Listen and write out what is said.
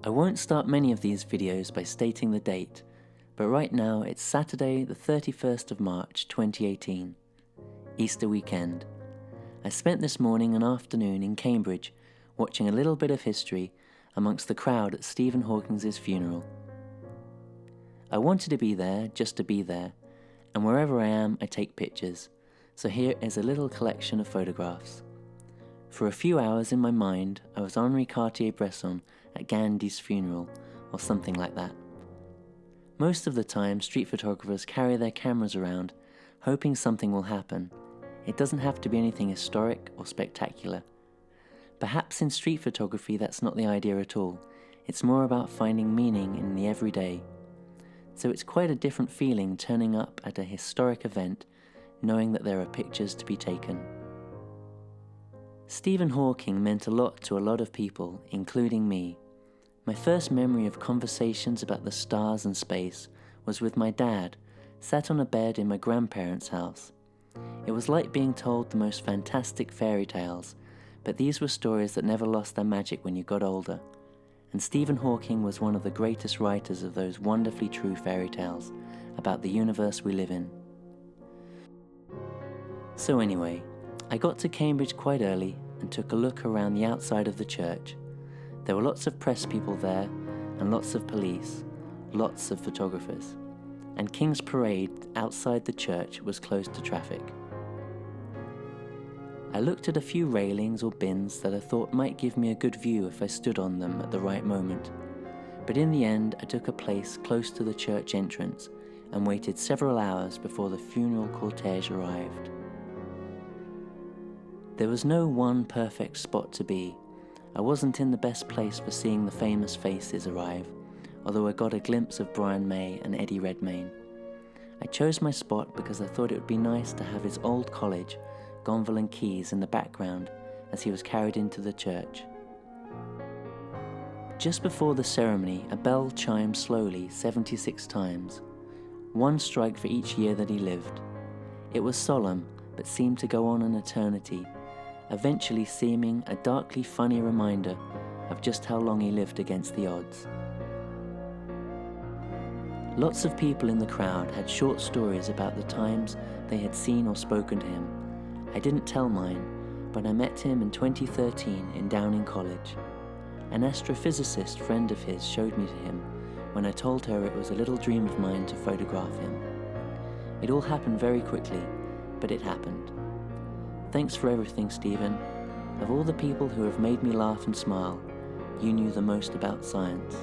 I won't start many of these videos by stating the date, but right now it's Saturday the 31st of March 2018, Easter weekend. I spent this morning and afternoon in Cambridge watching a little bit of history amongst the crowd at Stephen Hawking's funeral. I wanted to be there just to be there, and wherever I am I take pictures, so here is a little collection of photographs. For a few hours in my mind I was Henri Cartier-Bresson at Gandhi's funeral, or something like that. Most of the time street photographers carry their cameras around, hoping something will happen. It doesn't have to be anything historic or spectacular. Perhaps in street photography that's not the idea at all. It's more about finding meaning in the everyday. So it's quite a different feeling turning up at a historic event, knowing that there are pictures to be taken. Stephen Hawking meant a lot to a lot of people, including me. My first memory of conversations about the stars and space was with my dad, sat on a bed in my grandparents' house. It was like being told the most fantastic fairy tales, but these were stories that never lost their magic when you got older. And Stephen Hawking was one of the greatest writers of those wonderfully true fairy tales about the universe we live in. So anyway, I got to Cambridge quite early and took a look around the outside of the church. There were lots of press people there, and lots of police, lots of photographers, and King's Parade outside the church was closed to traffic. I looked at a few railings or bins that I thought might give me a good view if I stood on them at the right moment, but in the end I took a place close to the church entrance and waited several hours before the funeral cortege arrived. There was no one perfect spot to be. I wasn't in the best place for seeing the famous faces arrive, although I got a glimpse of Brian May and Eddie Redmayne. I chose my spot because I thought it would be nice to have his old college, Gonville and Caius, in the background as he was carried into the church. Just before the ceremony, a bell chimed slowly 76 times, one strike for each year that he lived. It was solemn, but seemed to go on an eternity, eventually seeming a darkly funny reminder of just how long he lived against the odds. Lots of people in the crowd had short stories about the times they had seen or spoken to him. I didn't tell mine, but I met him in 2013 in Downing College. An astrophysicist friend of his showed me to him when I told her it was a little dream of mine to photograph him. It all happened very quickly, but it happened. Thanks for everything, Stephen. Of all the people who have made me laugh and smile, you knew the most about science.